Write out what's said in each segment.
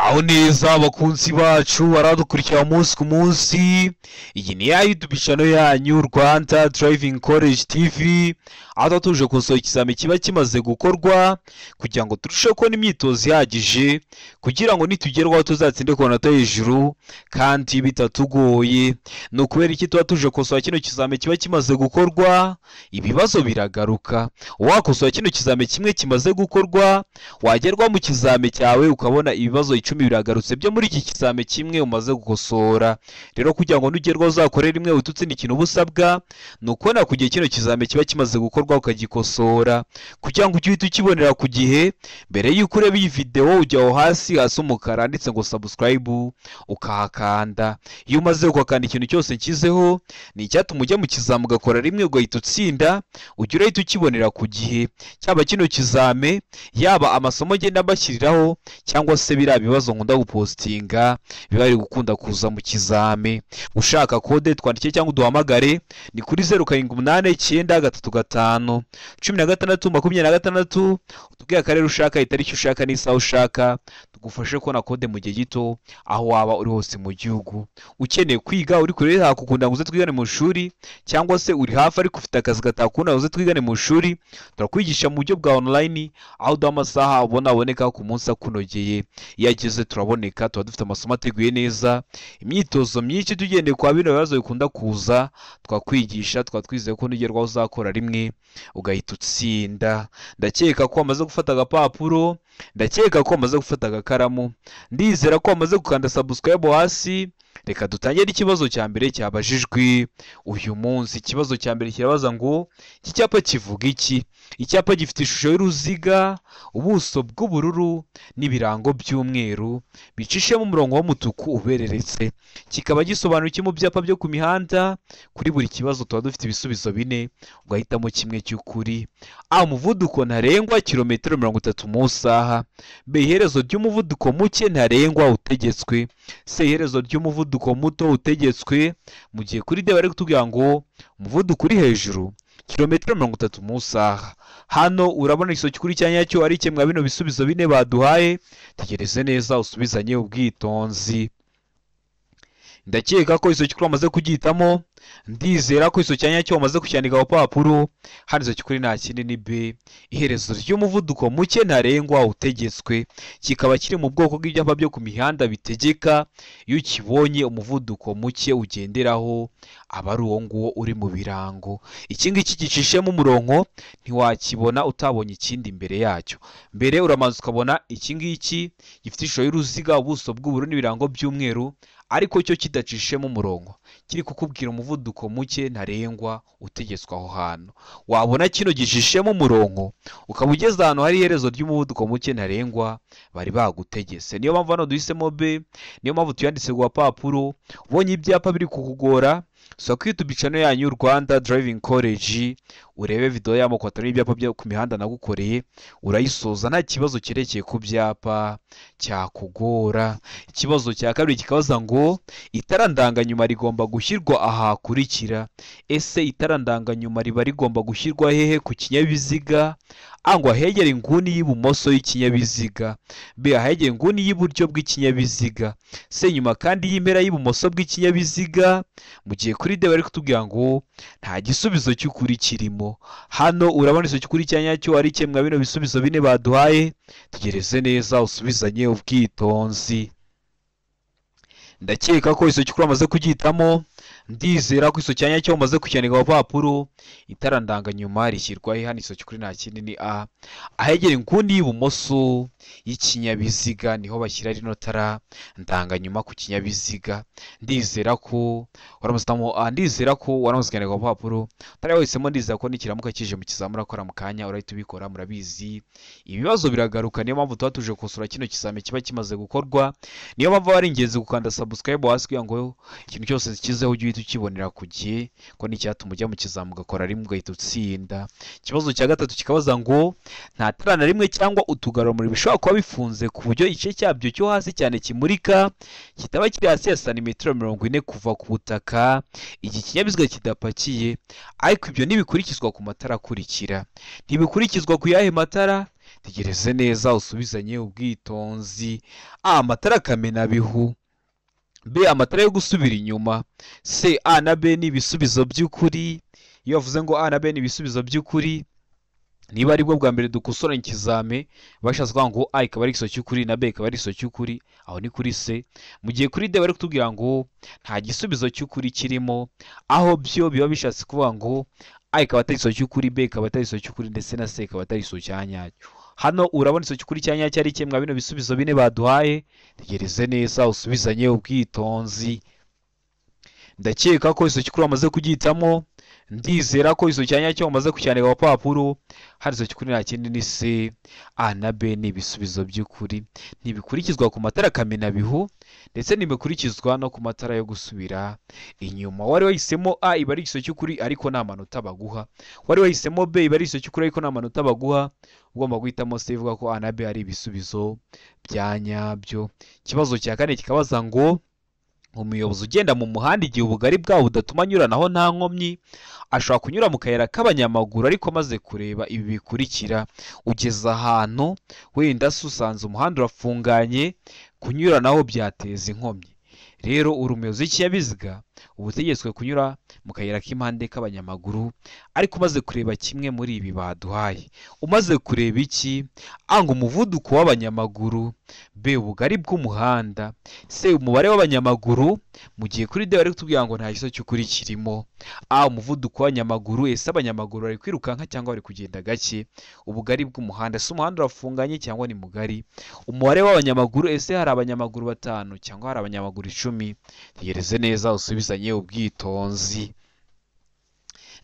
Muraho neza abakunzi bacu baradukurikira umunsi ku munsi. Iyi ni ya YouTube channel yanyu Rwanda Driving College TV, aho tuje gusohoka ikizami kiba kimaze gukorwa kugira ngo turusheho kubona imyitozo ihagije kugira ngo nitugerwaho tuzatsinde ku manota hejuru kandi bitatugoye. No kubera iki tuba tuje gusohoka kino kizami kiba kimaze gukorwa, ibibazo biragaruka. Wakosoha kino kizami kimwe kimaze gukorwa, wagerwa mu kizami cyawe ukabona ibibazo 10 biragarutse byo muri iki kizame kimwe umaze gukosora. Rero kugira ngo nugerwa uzakorera rimwe ututsinda ikintu busabwa nuko na kugiye kino kizame kiba kimaze gukorwa ukagikosora kugira ngo ujye ukibonera ku gihe. Mbere yuko ureba iyi video ujyaho hasi umukara nditse ngo subscribe ukahakanda. Iyo umaze gukanda ikintu cyose nkizeho ni icyatuma ujya mu kizame ugakora rimwe ugahita utsinda, ujye urahita ukibonera ku gihe. Cyaba kino kizame yaba amasomo agenda bashyiriraho cyangwa se biriya bibazo nkunda gupostinga biba biri gukunda kuza mu kizame. Ushaka kode twandike cyangwa uduhamagare ni kuri 0789351626, utubwire akarere ushaka, itariki ushaka n'isaha ushaka, tugufashe kubona kode mu gihe gito aho waba uri hose mu gihugu. Ukeneye kwiga uri kure hakukunda ngo uze twigane mu shuri, cyangwa se uri hafi ariko ufite akazi gatakunda uze twigane mu shuri, turakwigisha mu buryo bwa online aho duha amasaha aboneka ku munsi akunogeye. Iyo ageze turaboneka, tuba dufite amasomo ateguye neza, imyitozo myinshi tugendeye kwa bino bibazo bikunda kuza, twakwigisha twizeye ko nugerwaho uzakora rimwe ugahita utsinda. Ndakeka ko wamaze gufata agapapuro, ndakeka ko wamaze gufata agakaramu, ndizera ko wamaze gukanda subscribe hasi. Reka dutangire ikibazo cya mbere cyabajijwe uyu munsi. Ikibazo cya mbere kirabaza ngo iki cyapa kivuga iki? Icyapa gifite ishusho y'uruziga, ubuso bw'ubururu n'ibirango by'umweru bicishemo umurongo w'umutuku ubereretse. Kikaba gisobanura iki mu byapa byo ku mihanda? Kuri buri kibazo tuba dufite ibisubizo 4, ugahitamo kimwe cy'ukuri. A, umuvuduko ntarengwa kilometero 30 mu saha. B, iherezo ry'umuvuduko muke ntarengwa utegetswe. C, iherezo ry'umuvuduko muto utegetswe. Mu gihe kuri D bari kutubwira ngo umuvuduko uri hejuru kilometero 30 mu saha. Hano urabona isoki kuri cyanya cyo ari kimwe bino bisubizo 4 baduhaye. Tegereze neza usubizanye ubwitonzi. Ndakeka ko isoki kuri amaze kugitamo, ndizera ko isoki cyanya cyo amaze kucyandika ku papuro. Hano isoki kuri nta kindi ni B, iherezo ry'umuvuduko muke ntarengwa utegetswe. Kikaba kiri mu bwoko bw'ibyapa byo ku mihanda bitegeka iyo ukibonye umuvuduko muke ugenderaho aba ari uwo nguwo uri mu birango. Iki ngiki gicishemo umurongo ntiwakibona utabonye ikindi imbere yacyo. Mbere uramanza ukabona iki ngiki gifite ishusho y'uruziga, ubuso bw'ubururu n'ibirango by'umweru, ariko cyo kidacishemo umurongo, kiri kukubwira umuvuduko muke ntarengwa utegetswe aho hantu. Wabona kino gishishemo umurongo ukaba ugeze ahantu hari iherezo ry'umuvuduko muke ntarengwa bari bagutegetse. Niyo mpamvu hano duhisemo B, niyo mpamvu tuyanditse ku papuro. Ubonye ibyapa biri kukugora, so ku YouTube channel yanyu Rwanda Driving College urebe video y'amoko atari ibyapa byo ku mihanda nagukoreye, urayisoza nta kibazo kirekeye ku byapa cyakugora. Ikibazo cya kabiri kikabaza ngo itara ndanganyuma rigomba gushyirwa ahakurikira. Ese itara ndanganyuma riba rigomba gushyirwa hehe ku kinyabiziga? A, ngo ahegera inguni y'ibumoso y'ikinyabiziga. B, ahegera inguni y'iburyo bw'ikinyabiziga. C, nyuma kandi y'impera y'ibumoso bw'ikinyabiziga. Mu gihe kuri D bari kutubwira ngo nta gisubizo cy'ukuri kirimo. Hano urabona isoki kuri cyanya cyo ari kimwe bino bisubizo 4 baduhaye. Tegereze neza usubizanye ubwitonzi. Ndakeka ko isoki kuri amaze kugitamo, ndizera ko isoki cyanya cyo umaze kucyandika ku papuro. Itara ndanganyuma rishyirwa he? Hano isoki kuri nta kindi ni A, ahegera inguni y'ibumoso y'ikinyabiziga niho bashyira rino tara ndanganyuma ku kinyabiziga. Ndizera ko waramuzitamo A, ndizera ko waramuzikandika ku papuro. Tari wahisemo, ndizera ko nikiramuka kije mu kizamura akora mu kanya urahita ubikora. Murabizi ibibazo biragaruka, niyo mpamvu tuba tuje gukosora kino kizame kiba kimaze gukorwa. Niyo mpamvu ari ingenzi gukanda subscribe hasi kugira ngo ikintu cyose kizeho ujye ukibonera ku gihe, ko n'icyatuma ujya mu kizame ugakora rimwe ugahita utsinda. Ikibazo cya gatatu kikabaza ngo nta tara na rimwe cyangwa utugarurumuri bishobora kuba bifunze ku buryo igice cyabyo cyo hasi cyane kimurika kitaba kiri hasi ya santimetero 40 kuva ku butaka iki kinyabiziga kidapakiye. Ariko ibyo ntibikurikizwa ku matara akurikira. Ntibikurikizwa ku yahe matara? tegereze neza usubizanye ubwitonzi. Amatara kamenabihu. B amatara yo gusubira inyuma. C A na B ni ibisubizo by'ukuri. Iyo bavuze ngo A na B ni ibisubizo by'ukuri, niba ari bwo bwa mbere dukosora ikizame bashatse kuvuga ngo A ikaba ari igiso cy'ukuri na B ikaba ari igiso cy'ukuri, aho ni kuri C. Mu gihe kuri D bari kutubwira ngo nta gisubizo cy'ukuri kirimo, aho byo biba bishatse kuvuga ngo A ikaba atari igiso cy'ukuri, B ikaba atari igiso cy'ukuri, ndetse na C ikaba atari igiso cya nyacyo. Hano urabona igiso cy'ukuri cya nyacyo ari kimwe bino bisubizo bine baduhaye. Tegereze neza usubizanye ubwitonzi. Ndakeka ko igiso cy'ukuri wamaze kugihitamo. Ndizera ko igiso cya nyacyo wamaze kucyandika ku papuro. Hari igiso cy'ukuri nta kindi ni C. A na B ni ibisubizo by'ukuri. Ntibikurikizwa ku matara kamenabihu ndetse ntibikurikizwa no ku matara yo gusubira inyuma. Wari wahisemo A iba ari igiso cy'ukuri ariko nta manota baguha. Wari wahisemo B iba ari igiso cy'ukuri ariko nta manota baguha. Ugomba guhitamo C ivuga ko A na B ari ibisubizo bya nyabyo. Ikibazo cya kane kikabaza ngo umuyobozi ugenda mu muhanda igihe ubugari bwawo budatuma anyuranaho nta nkomyi ashobora kunyura mu kayira k'abanyamaguru, ariko amaze kureba ibi bikurikira: ugeze ahantu wenda se usanze umuhanda urafunganye, kunyuranaho byateza inkomyi. Rero uri umuyobozi w'ikinyabiziga uba utegetswe kunyura mu kayira k'impande k'abanyamaguru, ariko umaze kureba kimwe muri ibi baduhaye. Umaze kureba iki? A ngo umuvuduko w'abanyamaguru, B ubugari bw'umuhanda, C umubare w'abanyamaguru. Mu gihe kuri D bari kutubwira ngo nta giso cy'ukuri kirimo. A umuvuduko w'abanyamaguru, ese abanyamaguru bari kwirukanka cyangwa bari kugenda gake? Ubugari bw'umuhanda, ese umuhanda urafunganye cyangwa ni mugari? Umubare w'abanyamaguru, ese hari abanyamaguru 5 cyangwa hari abanyamaguru 10? Tegereze neza usubizanye ubwitonzi.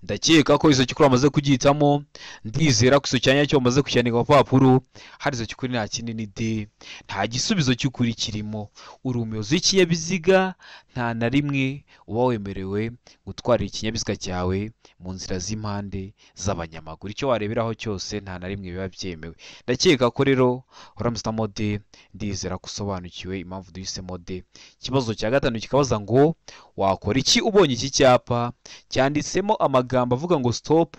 Ndakeka ko igiso cy'ukuri wamaze kugihitamo. Ndizera ko igiso cya nyacyo wamaze kucyandika ku papuro. Hari igiso cy'ukuri nta kindi ni D. Nta gisubizo cy'ukuri kirimo. Uri umuyobozi w'ikinyabiziga, nta na rimwe uba wemerewe gutwarira ikinyabiziga cyawe mu nzira z'impande z'abanyamaguru. Icyo wareberaho cyose nta na rimwe biba byemewe. Ndakeka ko rero uramusamo D. Ndizera ko usobanukiwe impamvu duhisemo D. Ikibazo cya gatanu kikabaza ngo wakora iki ubonye iki cyapa cyanditsemo amagambo avuga ngo stop,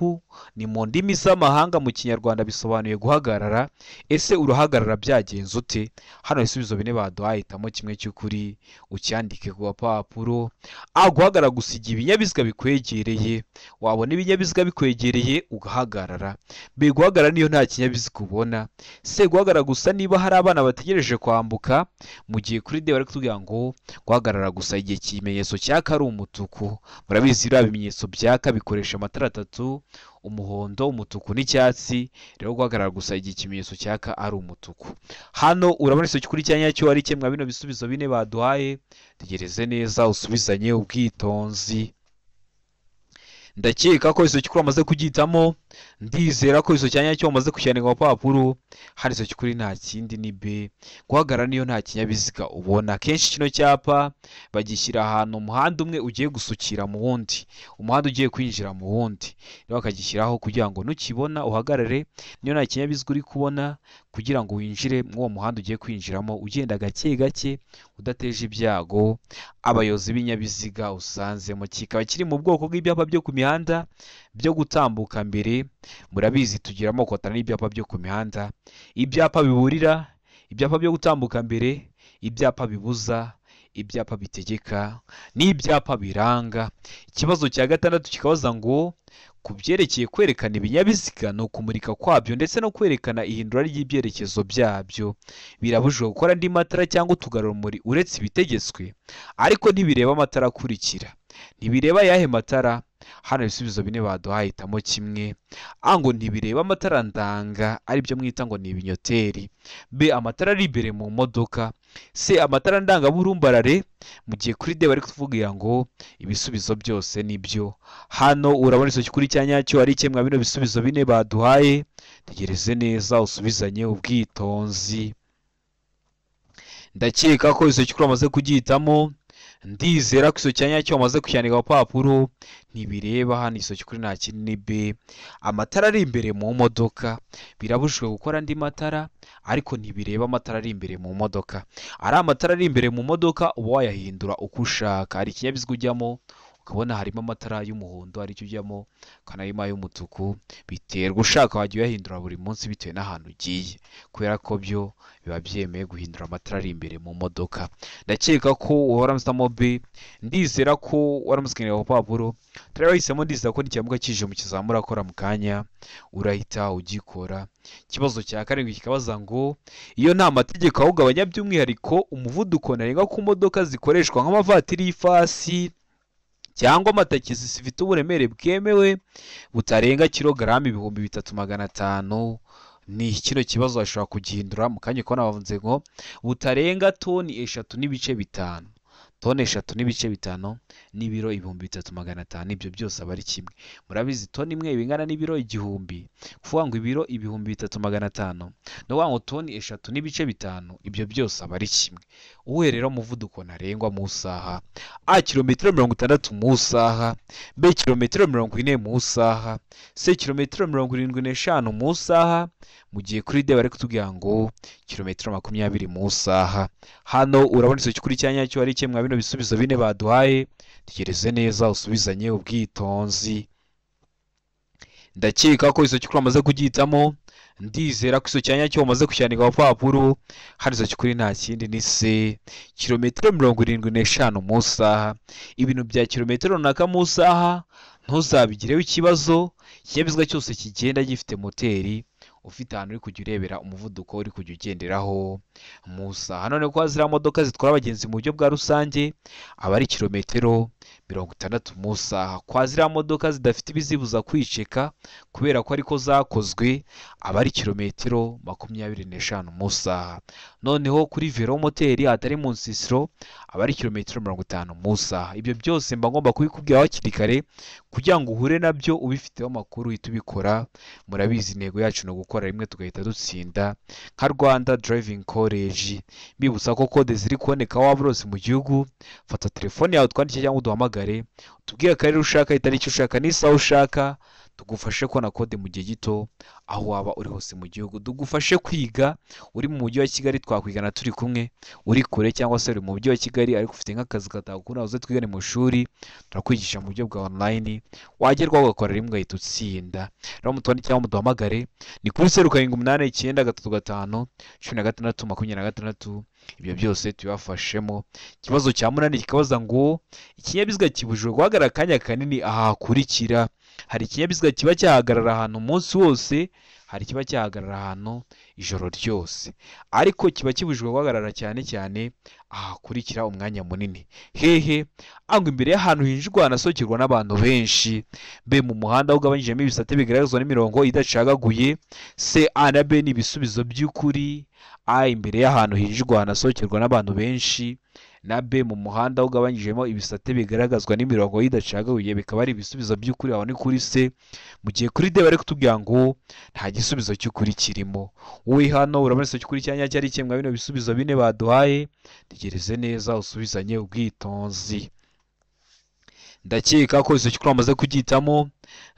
ni mu ndimi z'amahanga, mu kinyarwanda bisobanuye guhagarara. Ese urahagarara byagenze ute? Hano ibisubizo bine baduhaye, hitamo kimwe cy'ukuri ucyandike ku papuro. A guhagarara gusiga ibinyabiziga bikwegereye, wabona ibinyabiziga bikwegereye ugahagarara. B guhagarara niyo nta kinyabiziga ubona. C guhagarara gusa niba hari abana bategereje kwambuka. Mu gihe kuri D bari kutubwira ngo guhagarara gusa igihe ikimenyetso cyaka ari umutuku. Murabizi biriya bimenyetso byaka bikoresha amatara 3: umuhondo, umutuku n'icyatsi. Rero guhagarara gusa igihe ikimenyetso cyaka ari umutuku. Hano urabona igiso cy'ukuri cya nyacyo ari kimwe bino bisubizo bine baduhaye. Tegereze neza usubizanye ubwitonzi. Ndakeka ko igiso cy'ukuri wamaze kugihitamo. Ndizera ko igiso cya nyacyo wamaze kucyandika ku papuro. Hari igiso cy'ukuri nta kindi ni B. Guhagarara niyo nta kinyabiziga ubona. Kenshi kino cyapa bagishyira ahantu umuhanda umwe ugiye gusukira mu wundi, umuhanda ugiye kwinjira mu wundi, rero bakagishyiraho kugira ngo nukibona uhagarare. Niyo nta kinyabiziga uri kubona, kugira ngo winjire mu uwo muhanda ugiye kwinjiramo ugenda gake gake udateje ibyago abayobozi b'ibinyabiziga usanzemo. Kikaba kiri mu bwoko bw'ibyapa byo ku mihanda byo gutambuka mbere. Murabizi tugira amoko atanu y'ibyapa byo ku mihanda: ibyapa biburira, ibyapa byo gutambuka mbere, ibyapa bibuza, ibyapa bitegeka, n'ibyapa biranga. Ikibazo cya gatandatu kikabaza ngo ku byerekeye kwerekana ibinyabiziga no kumurika kwabyo ndetse no kwerekana ihindura ry'ibyerekezo byabyo, birabujijwe gukora andi matara cyangwa utugarurumuri uretse ibitegetswe, ariko ntibireba amatara akurikira. Ntibireba yahe matara? Hano ibisubizo bine baduhaye, hitamo kimwe. A ngo ntibireba amatara ndanga, aribyo mwita ngo ni ibinyoteri. B amatara ari imbere mu modoka. C amatara ndangaburumbarare. Mu gihe kuri D bari kuvugira ngo ibisubizo byose nibyo. Hano urabona igiso cy'ukuri cya nyacyo ari kimwe bino bisubizo bine baduhaye. Tegereze neza usubizanye ubwitonzi. Ndakeka ko igiso cy'ukuri wamaze kugihitamo. Ndizera ko igiso cya nyacyo wamaze kucyandika ku papuro. Ntibireba, hano igiso cy'ukuri nta kindi ni B. Amatara ari imbere mu modoka. Birabujijwe gukora andi matara, ariko ntibireba amatara ari imbere mu modoka. Ari amatara ari imbere mu modoka uba wayahindura uko ushaka. Hari ikinyabiziga ujyamo ukabona harimo amatara y'umuhondo aricyo ujyamo, kanarimo ay'umutuku, biterwa ushaka wajya uyahindura buri munsi bitewe n'ahantu ugiye, kubera ko byo biba byemeye guhindura amatara ari imbere mu modoka. Ndakeka ko waramutamo B, ndizera ko waramusikeneye urupapuro, tureba wahisemo, ndizera ko n'ikimuga kije mu kizamura akora mu kanya urahita ugikora. Ikibazo cya karindwi kikabaza ngo iyo nta mategeko awugabanya, by'umwihariko umuvuduko ntarengwa ku modoka zikoreshwa nk'amavatiri y'ifasi cyangwa amatakisi zifite uburemere bwemewe butarenga kilogaramu 3500, ni kino kibazo bashobora kugihindura mu kanya ko nabavuze ngo butarenga toni 3.5, toni 3.5 n'ibiro 3500, ibyo byose aba ari kimwe. Murabizi toni imwe ibingana n'ibiro 1000, kuvuga ngo ibiro 3500 no kuvuga ngo toni 3.5, ibyo byose aba ari kimwe. Uwe rero umuvuduko ntarengwa mu saha: A kilometero 60 mu saha, B kilometero 40 mu saha, C kilometero 75 mu saha, mu gihe kuri D bari kutubwira ngo kilometero 20 mu saha. Hano urabona icyo kuri cyanya cyo ari kimwe bino bisubizo bine baduhaye, tegereze neza usubizanye ubwitonzi. Ndakeka ko izo cyukuri amaze kugitamo, ndizera ko izo cyanya cyo umaze kucyandika ku papuro. Hari izo cyukuri nta kindi ni C, kilometero 75 mu saha. Ibintu bya kilometero runaka mu saha ntuzabigireho ikibazo, ikinyabiziga cyose kigenda gifite moteri, ufite ahantu uri kujya urebera umuvuduko uri kujya ugenderaho mu saha. None ko ziriya modoka zitwara abagenzi mu buryo bwa rusange aba ari kilometero 60 mu saha. Kwa ziriya modoka zidafite ibizibuza kwiceka kubera ko ariko zakozwe aba ari kilometero 25 mu saha. Noneho kuri velomoteri atari mu nsisiro aba ari kilometero 50 mu saha. Ibyo byose mba ngomba kubikubwira hakiri kare kugira ngo uhure nabyo ubifiteho amakuru uhita ubikora. Murabizi intego yacu no gukora rimwe tugahita dutsinda nka Rwanda Driving College. Mbibutsa ko kode ziri kuboneka waba urose mu gihugu, fata telefone yawe twandike cyangwa uduhamagare, tubwire akarere ushaka, itariki ushaka n'isaha ushaka, tugufashe kubona kode mu gihe gito aho waba uri hose mu gihugu. Tugufashe kwiga uri mu mujyi wa Kigali, twakwigana turi kumwe, uri kure cyangwa se uri mu mujyi wa Kigali ariko ufite nk'akazi katagukunda uze twigane mu shuri, turakwigisha mu buryo bwa online, wagerwaho ugakora rimwe ugahita utsinda. Rero mutwandike cyangwa muduhamagare ni kuri 0789351626. Ibyo byose tubafashemo. Ikibazo cya munani kikabaza ngo ikinyabiziga kibujijwe guhagarara akanya kanini aha hakurikira. Hari ikinyabiziga kiba cyahagarara ahantu umunsi wose, hari kiba cyahagarara ahantu ijoro ryose, ariko kiba kibujijwe guhagarara cyane cyane aha hakurikira umwanya munini. Hehe? Ango imbere y'ahantu hinjirwa hanasohokerwa n'abantu benshi. B mu muhanda ugabanyijemo ibisate bigaragazwa n'imirongo idacagaguye. C, A na B ni ibisubizo by'ukuri. A imbere y'ahantu hinjirwa hanasohokerwa n'abantu benshi, na B mu muhanda ugabanyijemo ibisate bigaragazwa n'imirongo idacagaguye, bikaba ari ibisubizo by'ukuri. Aho ni kuri C, mu gihe kuri D bari kutubwira ngo nta gisubizo cy'ukuri kirimo. Wowe hano urabona icyo cy'ukuri cyanya cyari kimwe bino bisubizo bine baduhaye, tegereze neza usubizanye ubwitonzi. Ndakeka ko izo cyukuri amaze kugitamo,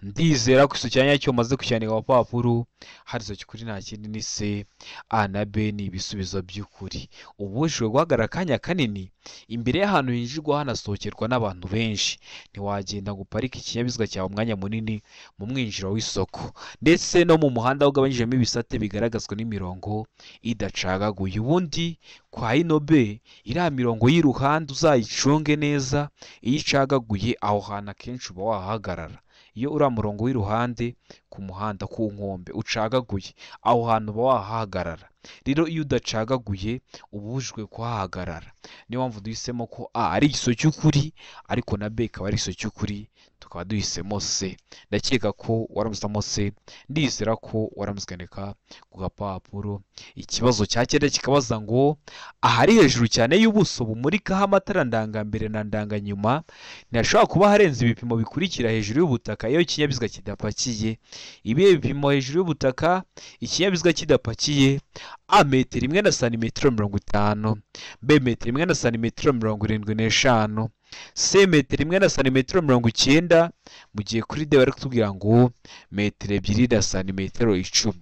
ndizera ko izo cyanya cyo maze kucyandika ku papuro. Hari izo cyukuri nta kindi ni C, A na B ni ibisubizo by'ukuri. Ubujijwe guhagarara akanya kanini imbere y'ahantu hinjirwa hanasohokerwa n'abantu benshi. Ntiwagenda ngo uparike ikinyabiziga cyawe umwanya munini mu mwinjiro w'isoko, ndetse no mu muhanda ugabanyijemo ibisate bigaragazwa n'imirongo idacagaguye. Ubundi kwa ino B iriya mirongo y'iruhande uzayicunge neza, iyo icagaguye aho hantu akenshi uba wahagarara. Iyo uriya murongo w'iruhande ku muhanda ku nkombe ucagaguye, aho hantu uba wahagarara. Rero iyo udacagaguye ubujijwe kuhahagarara. Niyo mpamvu duhisemo ko A ari igiso cy'ukuri ariko na B ikaba ari igiso cy'ukuri, tukaba duhisemo C. Ndakeka ko waramuzamo C, ndizera ko waramuziganika ku gapapuro. Ikibazo cya cyenda kikabaza ngo ahari hejuru cyane y'ubuso bumurikaho amatara ndangambere na ndanganyuma ntihashobora kuba harenze ibipimo bikurikira hejuru y'ubutaka iyo ikinyabiziga kidapakiye. Ibihe bipimo hejuru y'ubutaka ikinyabiziga kidapakiye? A metero 1 na santimetero 50, B metero 1 na santimetero 75, C metero 1 na santimetero 90, mu gihe kuri D bari kutubwira ngo metero 2 na santimetero 10.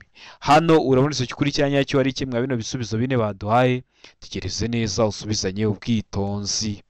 Hano urabona icyo cy'ukuri cyanya cyo ari kimwe bino bisubizo bine baduhaye, tegereze neza usubizanye ubwitonzi.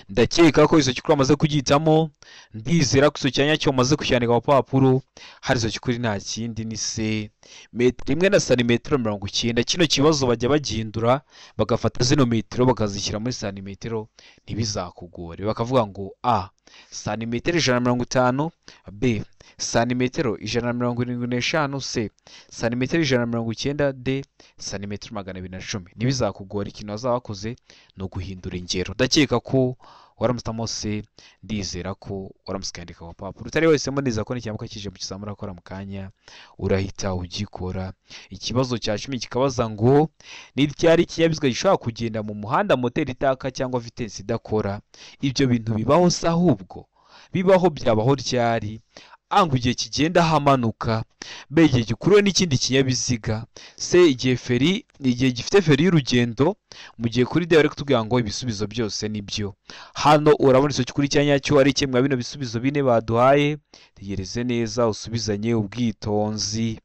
ndakeka ko izo cyukuri amaze kugihitamo, ndizera ko izo cyanya cyo amaze kucyandika ku papuro, hari izo cyukuri nta kindi ni se metero imwe na santimetero 90. Kino kibazo bajya bagihindura bagafata zino metero bakazishyira muri santimetero, ntibizakugore bakavuga ngo a santimetero 150, b santimetero 175, c santimetero 190, d santimetero 210. ntibizakugora. Ikintu bazaba bakoze ni uguhindura ingero. ndakeka ko waramutamo se, ndizera ko waramusikandika ku papuro. utari wese mboneza ko n'icyambuka kije mu kizamura akora mu kanya urahita ugikora. Ikibazo cya 10 kikabaza ngo ni ryari ikinyabiziga gishobora kugenda mu muhanda moteri itaka cyangwa vitesi idakora? Ibyo bintu bibaho se? Ahubwo bibaho byabaho ryari? Angu igihe kigenda hamanuka, be igihe gikuruwe n'ikindi kinyabiziga, se igihe gifite feri y'urugendo. Mu gihe kuri de bari kutubwira ngo ibisubizo byose nibyo. Hano urabona iso kuri cyanya cyo ari kimwe bino bisubizo bine baduhaye. Tegereze neza usubizanye ubwitonzi.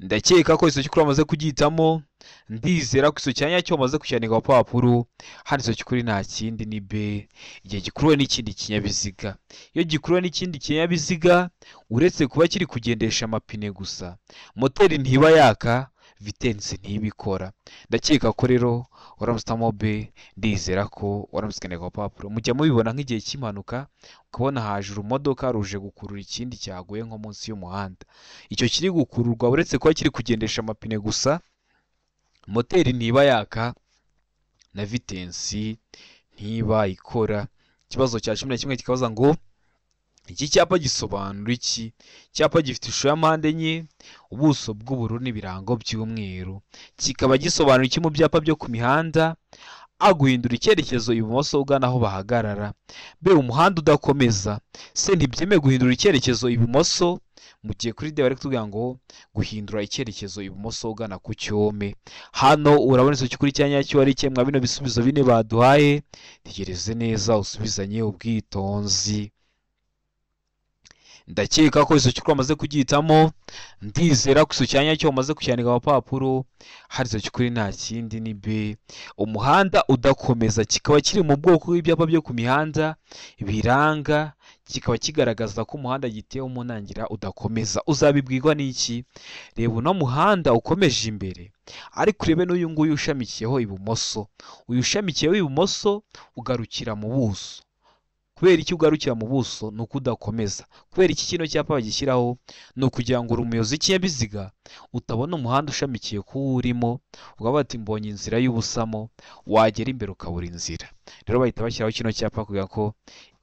ndakeka ko iso cyukuri amaze kugihitamo, ndizera ko iso cyanya cyo amaze kucyandika ku papuro, hano iso cyukuri nta kindi ni b igihe gikuruwe n'ikindi kinyabiziga. Iyo gikuruwe n'ikindi kinyabiziga uretse kuba kiri kugendesha amapine gusa, moteri ntiba yaka, vitensi ntibikora. ndakeka ko rero waramusitamo b, ndizera ko waramusikandika ku papuro. mujya mubibona nk'igihe cy'impanuka ukabona haje urumodoka ruje gukurura ikindi cyaguye nko munsi y'umuhanda. Icyo kiri gukururwa uretse kuba kiri kugendesha amapine gusa, moteri ntiba yaka na vitensi ntiba ikora. Ikibazo cya 11 kikabaza ngo iki cyapa gisobanura iki? Icyapa gifite ishusho ya mpande enye, ubuso bw'ubururu n'ibirango by'umweru. Kikaba gisobanura iki mu byapa byo ku mihanda? A guhindura icyerekezo ibumoso ugana aho bahagarara. B umuhanda udakomeza. C ntibyemewe guhindura icyerekezo ibumoso. Mu gihe kuri de bari kutubwira ngo guhindura icyerekezo ibumoso ugana ku cyome. Hano urabona iso cyukuri cyanya cyo ari kimwe bino bisubizo bine baduhaye. Tegereze neza usubizanye ubwitonzi. ndakeka ko iso cyukuri amaze kugihitamo, ndizera ko iso cyanya cyo amaze kucyandika ku papuro, hari iso cyukuri nta kindi ni b umuhanda udakomeza. Kikaba kiri mu bwoko bw'ibyapa byo ku mihanda biranga, kikaba kigaragaza ko umuhanda gitewe mu ntangira udakomeza. Uzabibwirwa n'iki? Reba uno muhanda ukomeje imbere, ariko urebe n'uyu nguyu ushamikiyeho ibumoso. Uyu ushamikiyeho ibumoso ugarukira mu buso. Kubera iki ugarukira mu buso? ni uko udakomeza. Kubera iki kino cyapa bagishyiraho? ni ukugira ngo umuyobozi w'ikinyabiziga utabona umuhanda ushamikiye ku urimo, ukavuga ati mbonye inzira y'ubusamo, wagera imbere ukabura inzira. Rero bahita bashyiraho kino cyapa kugira ko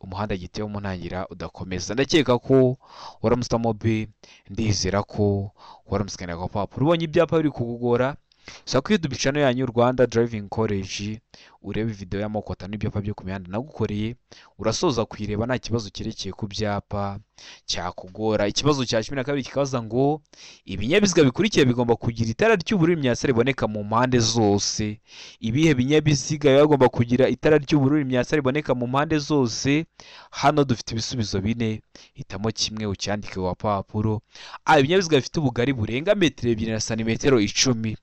umuhanda gitewe mu ntangira udakomeza. ndakeka ko waramusitamo b, ndizera ko waramusikandika ku papuro. ubonye ibyapa biri kugugora, ushaka ko YouTube channel yanyu Rwanda Driving College urebe video y'amoko 5 y'ibyapa byo ku mihanda nagukoreye, urasoza kuyireba nta kibazo kirekeye ku byapa cyakugora. Ikibazo cya 12 kikabaza ngo ibinyabiziga bikurikiye bigomba kugira itara ry'ubururu imyatsa riboneka mu mpande zose. Ibihe binyabiziga bigomba kugira itara ry'ubururu imyatsa riboneka mu mpande zose? Hano dufite ibisubizo bine, hitamo kimwe ucyandike ku papuro. Ibinyabiziga bifite ubugari burenga metero 2 na santimetero 10.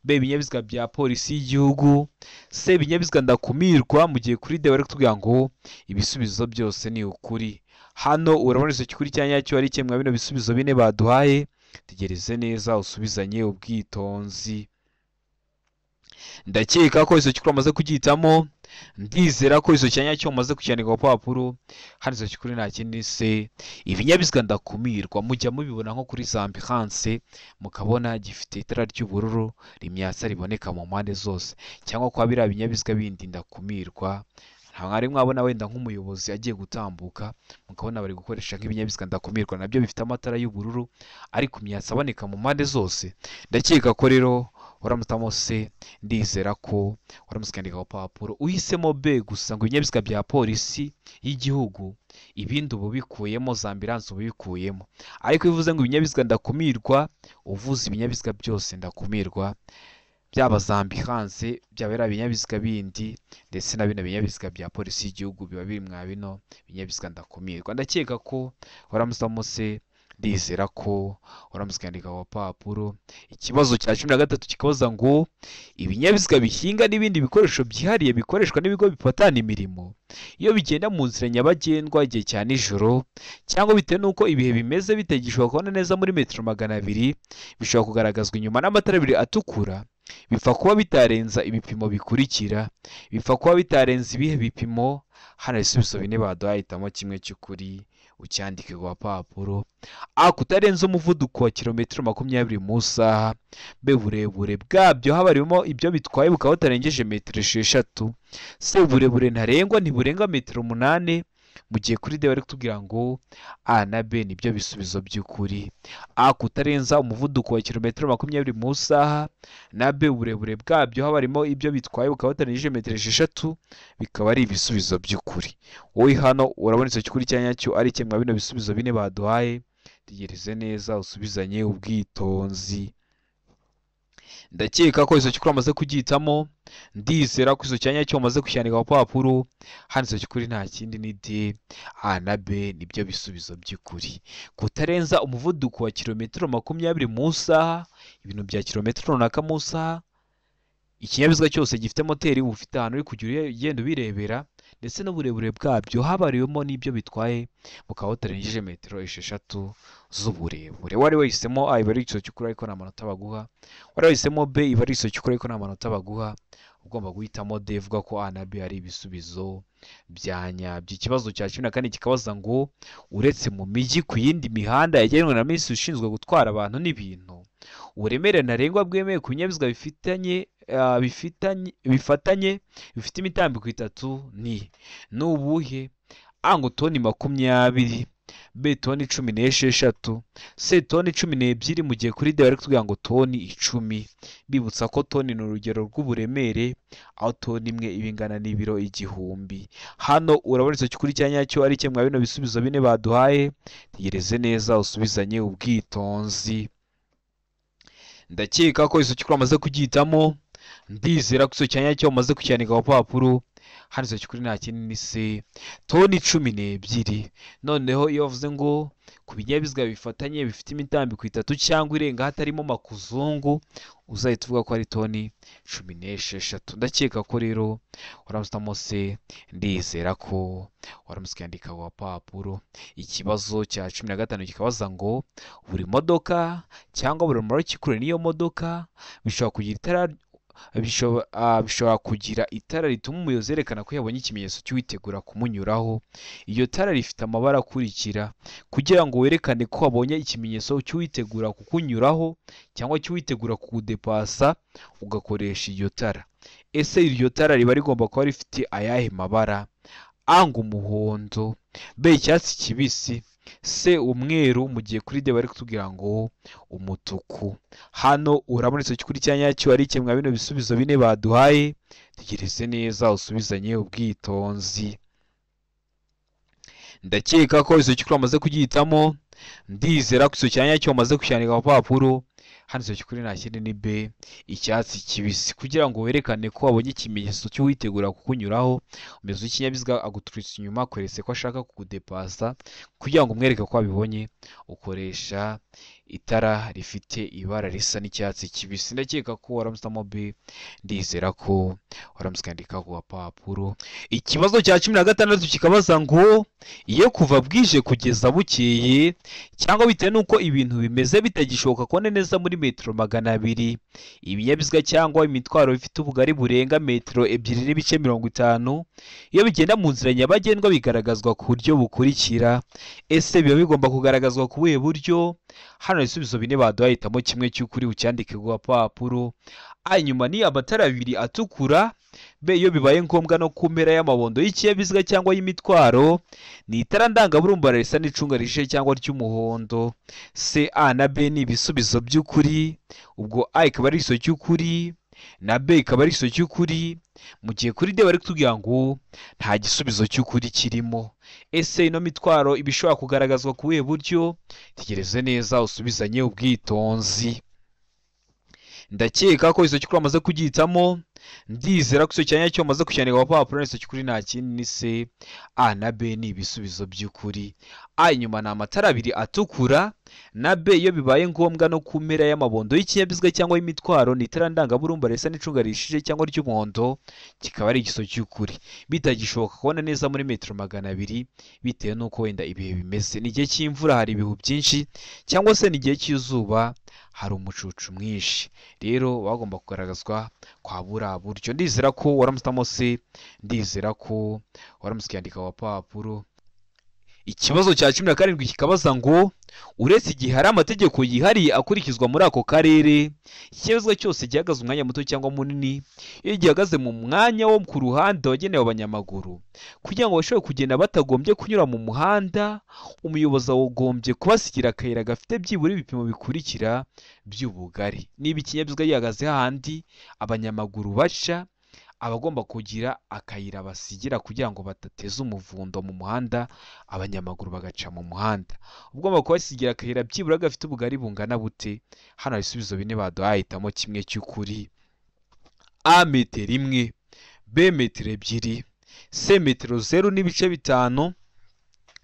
B ibinyabiziga bya polisi y'igihugu. C ibinyabiziga ndakumirwa. mu gihe kuri de bari kutubwira ngo ibisubizo byose ni ukuri. Hano urabona iso cyukuri cyanya cyo ari kimwe bino bisubizo bine baduhaye. Tegereze neza usubizanye ubwitonzi. ndakeka ko iso cyukuri amaze kugihitamo, ndizera ko iso cyanya cyo amaze kucyandika ku papuro, hano iso cyukuri nta kindi se ibinyabiziga ndakumirwa. mujya mubibona nko kuri Zambikanse mukabona gifite itara ry'ubururu rimyatsa riboneka mu mpande zose, cyangwa kwa biriya binyabiziga bindi ndakumirwa nta mwari mwabona wenda nk'umuyobozi agiye gutambuka mukabona bari gukoresha nk'ibinyabiziga ndakumirwa nabyo bifite amatara y'ubururu ariko imyatsa aboneka mu mpande zose. ndakeka ko rero waramutamo se, ndizera ko waramusikandika ku papuro. uhisemo b gusa ngo ibinyabiziga bya polisi y'igihugu, ibindi ubu bikuyemo, za ambulance ubu bikuyemo. ariko bivuze ngo ibinyabiziga ndakumirwa, uvuze ibinyabiziga byose ndakumirwa, byaba za ambulance, byaba ibinyabiziga bindi ndetse na bino binyabiziga bya polisi y'igihugu biba biri mwa bino binyabiziga ndakumirwa. ndakeka ko waramusamo se, ndizera ko uramutse ukandika ku gapapuro. Ikibazo cya 13 kikabaza ngo ibinyabiziga bihinga n'ibindi bikoresho byihariye bikoreshwa n'ibigo bifatana imirimo iyo bigenda mu nzira nyabagendwa igihe cya nijoro cyangwa bitewe n'uko ibihe bimeze bitagishobora kubona neza muri metero 200 bishobora kugaragazwa inyuma n'amatara abiri atukura, bipfa kuba bitarenza ibipimo bikurikira. Bipfa kuba bitarenza ibihe bipimo? Hano ibisubizo bine baduhaye, hitamo kimwe cy'ukuri ucyandike ku gapapuro. A, kutarenza umuvuduko wa kilometero 20 mu isaha. B, uburebure bwabyo habarimo ibyo bitwaye bukaba butarengeje metero 6. C, uburebure ntarengwa ntiburenga metero 8. Mu gihe kuri D bari kutubwira ngo A na B nibyo bisubizo by'ukuri. A, kutarenza umuvuduko wa kilometero 20 mu isaha, na B, uburebure bwabyo habarimo ibyo bitwaye bukaba butarengeje metero 6, bikaba ari ibisubizo by'ukuri. Wowe hano urabona icyo cy'ukuri cya nyacyo ari kimwe bino bisubizo bine baduhaye. Tegereze neza usubizanye ubwitonzi. Ndakeka ko izo cy'ukuri amaze kugihitamo. Ndizera ko izo cya nyacyo amaze kucyandika ku gapapuro. Hano izo cy'ukuri nta kindi ni D. A na B nibyo bisubizo by'ukuri. Kutarenza umuvuduko wa kilometero 20 mu isaha, ibintu bya kilometero runaka mu isaha, ikinyabiziga cyose gifite moteri ufite ahantu uri kujya ugenda ubirebera, ndetse n'uburebure bwabyo habariwemo n'ibyo bitwaye bukaba butarengeje metero 6 z'uburebure. Wari wahisemo A iba ari ikiso cy'ukuri ariko nta manota baguha. Wari wahisemo B iba ari ikiso cy'ukuri ariko nta manota baguha. Ugomba guhitamo D ivuga ko A na B ari ibisubizo bya nyabyo. Ikibazo cya 14 kikabaza ngo uretse mu mijyi ku yindi mihanda yagenwe na Minisitiri ushinzwe gutwara abantu n'ibintu, uburemere ntarengwa bwemewe ku binyabiziga bifite imitambiko 3 ni ubuhe? A, ngo toni 20, B, toni 16, C, toni 12, mu gihe kuri D bari kutubwira ngo toni 10. Bibutsa ko toni ni urugero rw'uburemere, aho toni imwe iba ingana n'ibiro 1000. Hano urabona icyo cy'ukuri cya nyacyo ari kimwe bino bisubizo bine baduhaye. Tegereze neza usubizanye ubwitonzi. Ndakeka ko izo cy'ukuri amaze kugihitamo. Ndizera ko izo cya nyacyo amaze kucyandika ku gapapuro. Hano izo cy'ukuri nta kindi ni C, toni 12. Noneho iyo bavuze ngo ku binyabiziga bifatanye bifite imitambiko 3 cyangwa irenga hatarimo makuzungu, uzahita uvuga ko ari toni 16. Ndakeka ko rero waramutamo C. Ndizera ko waramutse ukandika ku gapapuro. Ikibazo cya 15 kikabaza ngo buri modoka cyangwa buri mumaro kikure n'iyo modoka bishobora kugira itara rituma umuyobozi yerekana ko yabonye ikimenyetso cy'uwitegura kumunyuraho. Iyo tara rifite amabara akurikira. Kugira ngo werekane ko wabonye ikimenyetso cy'uwitegura kukunyuraho cyangwa cy'uwitegura kukudepasa, ugakoresha iryo tara. Ese iryo tara riba rigomba kuba rifite ayahe mabara? A, ngo umuhondo, B, icyatsi kibisi, C, umweru, mu gihe kuri D bari kutubwira ngo umutuku. Hano urabona icyo cy'ukuri cya nyacyo ari kimwe bino bisubizo bine baduhaye. Tegereze neza usubizanye ubwitonzi. Ndakeka ko izo cy'ukuri amaze kugihitamo. Ndizera ko izo cya nyacyo amaze kucyandika ku gapapuro. Hano izo cy'ukuri nta kindi ni B, icyatsi kibisi. Kugira ngo werekane ko wabonye ikimenyetso cy'uwitegura kukunyuraho, umuyobozi w'ikinyabiziga aguturutse inyuma akweretse ko ashaka kukudepasa. Kugira ngo umwereke ko wabibonye, ukoresha itara rifite ibara risa n'icyatsi kibisi. Ndakeka ko waramutamo B. Ndizera ko waramutse ukandika ku gapapuro. Ikibazo cya 16 kikabaza ngo iyo kuva bwije kugeza bukeye cyangwa bitewe n'uko ibintu bimeze bitagishoboka kubona neza muri metero 200, ibinyabiziga cyangwa imitwaro bifite ubugari burenga metero 2.50 iyo bigenda mu nzira nyabagendwa bigaragazwa ku buryo bukurikira. Ese biba bigomba kugaragazwa ku buhe buryo? Hano ibisubizo bine baduhaye, hitamo kimwe cy'ukuri ucyandike ku gapapuro. A, inyuma ni amatara abiri atukura. B, iyo bibaye ngombwa no ku mpera y'amabondo y'ikinyabiziga cyangwa y'imitwaro, ni itara ndangaburumbara risa n'icunga rishije cyangwa ry'umuhondo. C, A na B ni ibisubizo by'ukuri. Ubwo A ikaba ari iso cy'ukuri na B ikaba ari iso cy'ukuri, mu gihe kuri D bari kutubwira ngo nta gisubizo cy'ukuri kirimo. Ese ino mitwaro ibishobora kugaragazwa ku buhe buryo? Tegereze neza usubizanye ubwitonzi. Ndakeka ko iso cy'ukuri amaze kugihitamo. Ndizera ko iso cya nyacyo amaze kucyandika ku gapapuro. Iso cy'ukuri nta kindi ni C, A na B ni ibisubizo by'ukuri. A, inyuma ni amatara abiri atukura. na B iyo bibaye ngombwa no ku mpera y'amabondo y'ikinyabiziga cyangwa y'imitwaro ni itara ndangaburumba risa n'icunga rihishije cyangwa ry'umuhondo, kikaba ari igiso cy'ukuri. Bitagishoboka kubona neza muri metero 200 bitewe n'uko wenda ibihe bimeze. Ni igihe cy'imvura hari ibihu byinshi, cyangwa se ni igihe cy'izuba hari umucucu mwinshi. Rero bagomba kugaragazwa kwa buriya buryo. Ndizera ko waramutamo se, ndizera ko waramutse ukandika wapapuro. Ikibazo cya 17 kikabaza ngo uretse igihe hari amategeko yihariye akurikizwa muri ako karere, ikibazo cyose gihagaze umwanya muto cyangwa munini, iyo gihagaze mu mwanya wo ku ruhande wagenewe abanyamaguru kugira ngo bashobore kugenda batagombye kunyura mu muhanda, umuyobozi agombye kubasigira akayira gafite byibura ibipimo bikurikira by'ubugari. Niba ikinyabiziga gihagaze hahandi abanyamaguru baca, abagomba kugira akayira basigira kugira ngo batateza umuvundo mu muhanda, abanyamaguru bagaca mu muhanda. Ugomba kubasigira akayira byibura gafite ubugari bungana bute? Hano ibisubizo bine baduhaye, hitamo kimwe cy'ukuri. A metero 1, B metero 2, C metero 0.5.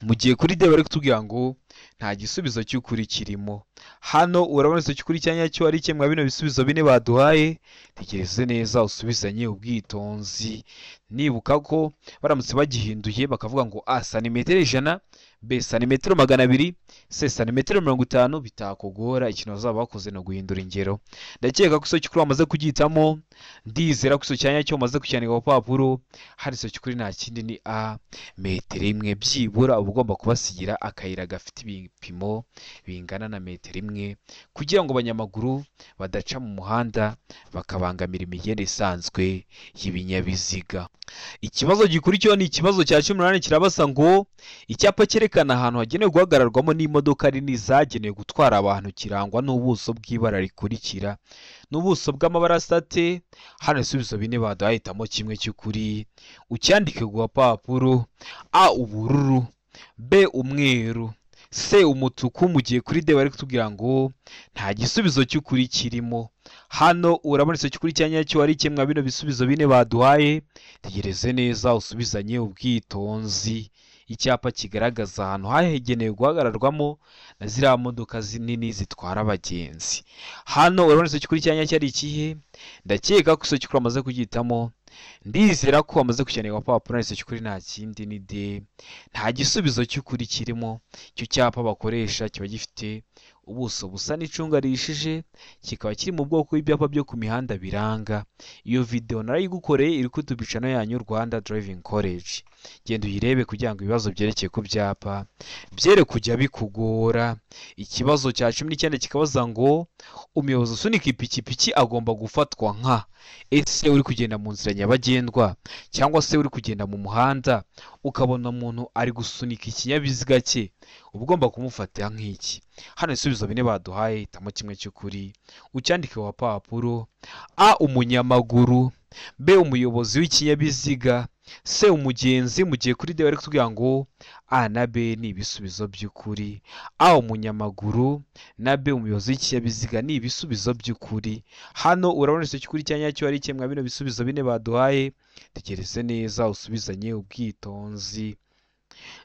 Mu gihe kuri D bari kutubwira ngo nta gisubizo cy'ukuri kirimo. Hano urabona icyo cy'ukuri cyanya cyo ari kimwe bino bisubizo bine baduhaye. Tekereze neza usubizanye ubwitonzi. Nibuka ko baramutse bagihinduye bakavuga ngo A santimetero 100, B santimetero 200, C santimetero 50, bitakugora. Ikintu bazaba bakoze no guhindura ingero. Ndakeka ko icyo cy'ukuri bamaze kugitamo. Ndizera ko icyo cyanya cyo bamaze kucyandika ku papuro. Hari icyo cy'ukuri nta kindi ni A metero 1. Byibura ugomba kubasigira akayira gafite ibipimo bingana na metero 1 kugira ngo abanyamaguru badaca mu muhanda bakabangamira imigende isanzwe y'ibinyabiziga. Ikibazo gikurikiyeho ni ikibazo cya 18 kirabasa ngo icyapa cyerekana ahantu hagenewe guhagararwamo n'imodoka nini zagenewe gutwara abantu kirangwa n'ubuso bw'ibara rikurikira. N'ubuso bw'amabara sate. Hano ibisubizo bine baduhitamo kimwe cy'ukuri. Ucyandike ku papuro. A ubururu, B umweru, C umutuku. Mu gihe kuri D bari kutubwira ngo nta gisubizo cy'ukuri kirimo. Hano urabona icyo cy'ukuri cyanya cyo ari kimwe bino bisubizo bine baduhaye. Tegereze neza usubizanye ubwitonzi. Icyapa kigaragaza ahantu hahegenewe guhagararwamo na ziriya modoka zinini zitwara abagenzi. Hano urabona icyo cy'ukuri cyanya cyari ikihe? Ndakeka ko icyo cy'ukuri amaze kugitamo. Ndizera ko amaze kucyandika ku papuro. Icyo cy'ukuri nta kindi ni D. Nta gisubizo cy'ukuri kirimo. Icyo cyapa bakoresha kiba gifite ubuso busa n'icunga rihishije, kikaba kiri mu bwoko bw'ibyapa byo ku mihanda biranga. Iyo video narayigukoreye iri kuri YouTube channel yanyu Rwanda Driving College. Genda uyirebe kugira ngo ibibazo byerekeye ku byapa byere kujya bikugora. Ikibazo cya 19 kikabaza ngo umuyobozi usunika ipikipiki agomba gufatwa nka ese uri kugenda mu nzira nyabagendwa cyangwa se uri kugenda mu muhanda ukabona umuntu ari gusunika ikinyabiziga cye, ugomba kumufata nk'iki? Hano ibisubizo bine baduhaye, hitamo kimwe cy'ukuri. Ucyandike wa papuro. A umunyamaguru, B umuyobozi w'ikinyabiziga, C umugenzi. Mu gihe kuri D bari kutubwira ngo A na B ni ibisubizo by'ukuri. A umunyamaguru na B umuyobozi w'ikinyabiziga ni ibisubizo by'ukuri. Hano urabona icyo cy'ukuri cyanya cyo ari kimwe bino bisubizo bine baduhaye. Tegereze neza usubizanye ubwitonzi.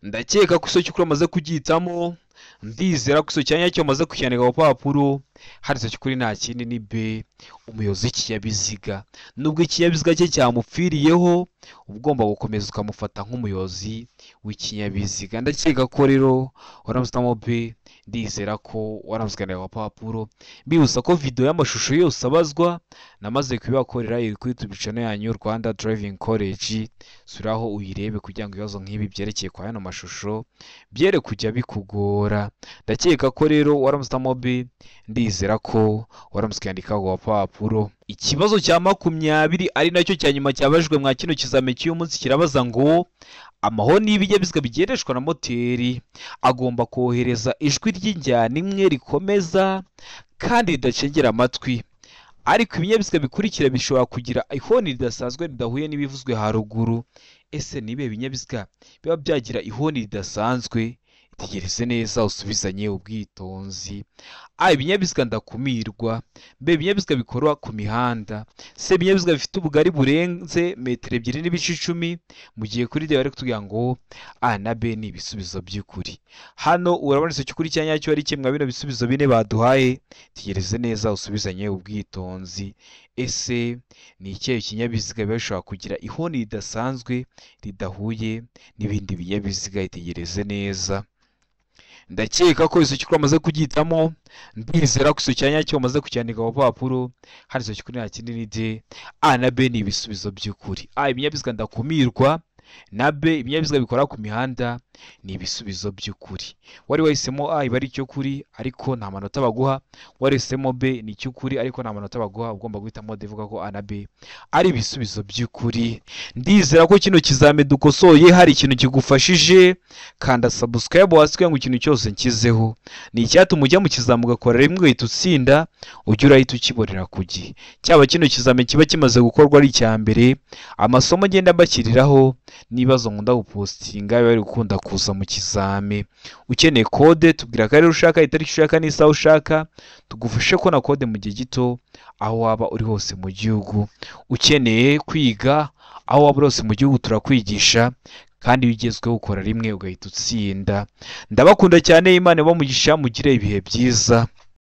Ndakeka ko icyo cy'ukuri amaze kugitamo. Ndizera ko icyo cyanya cyo amaze kucyandika ku papuro. Hari icyo cy'ukuri nta kindi ni B umuyobozi w'ikinyabiziga. Nubwo ikinyabiziga cye cyamupfiriyeho, ugomba gukomeza ukamufata nk'umuyobozi w'ikinyabiziga. Ndakeka ko rero waramutamo B. Ndizera ko waramutse ku papuro. Mbibutsa ko video y'amashusho yose abazwa namaze kubibakorera iri kuri YouTube channel yanyu Rwanda Driving College. Suraho uyirebe kugira ngo ibibazo nk'ibi byerekeye kwa hano mashusho byere kujya bikugora. Ndakeka ko rero waramutamo B. Ndizera ko waramutse ku papuro. Ikibazo cya 20 ari nacyo cya nyuma cyabajwe mwa kino kizame cy'uyu munsi kirabaza ngo amahoni y'ibinyabiziga bigendeshwa na moteri agomba kohereza ijwi ry'injyana imwe rikomeza kandi ridacengera amatwi, ariko ibinyabiziga bikurikira bishobora kugira ihoni ridasanzwe ridahuye n'ibivuzwe haruguru. Ese nibe ibinyabiziga biba byagira ihoni ridasanzwe? tegereze neza usubizanye ubwitonzi. Ibinyabiziga ndakumirwa. Mbe ibinyabiziga bikorwa ku mihanda se ibinyabiziga bifite ubugari burenze metero 2.10 mu gihe kuri de bari kutubwira ngo A na B ni ibisubizo by'ukuri. Hano urabona icyo cy'ukuri cya nyacyo ari kimwe bino bisubizo bine baduhaye. Tegereze neza usubizanye ubwitonzi. Ese ni ikihe kinyabiziga biba bishobora kugira ihoni ridasanzwe ridahuye n'ibindi binyabiziga? Itegereze neza. Ndakeka ko iso cy'ukuri amaze kugitamo, ndizera ko iso cyanya cyo amaze kucyandika ku papuro. Hari iso cy'ukuri nta kindi ni D. A na B ni ibisubizo by'ukuri. Ibinyabiziga ndakumirwa na B ibinyabiziga bikora ku mihanda ni ibisubizo by'ukuri. Wari wahisemo A iba ari cyo kuri ariko nta manota baguha, wari wahisemo B ni cyo kuri ariko nta manota baguha, ugomba guhitamo D ivuga ko A na B ari ibisubizo by'ukuri. Ndizera ko kino kizame dukosoye hari ikintu kigufashije. Kanda subscribe hasi kugira ngo ikintu cyose nkizeho ni icyatuma ujya mu kizame ugakora rimwe uhita utsinda, ujya urahita ukiborera ku gihe. Cyaba kino kizame kiba kimaze gukorwa ari icya mbere, amasomo agenda mbashyiriraho n'ibibazo nkunda gupostinga biba biri gukunda kuza mu kizame. Ukeneye kode tubwira akarere ushaka, itariki ushaka n'isaha ushaka, tugufashe ko na kode mu gihe gito aho waba uri hose mu gihugu. Ukeneye kwiga aho waba uri hose mu gihugu turakwigisha kandi bigezweho ukora rimwe ugahita utsinda. Ndabakunda cyane, Imana ibamugisha, mugire ibihe byiza.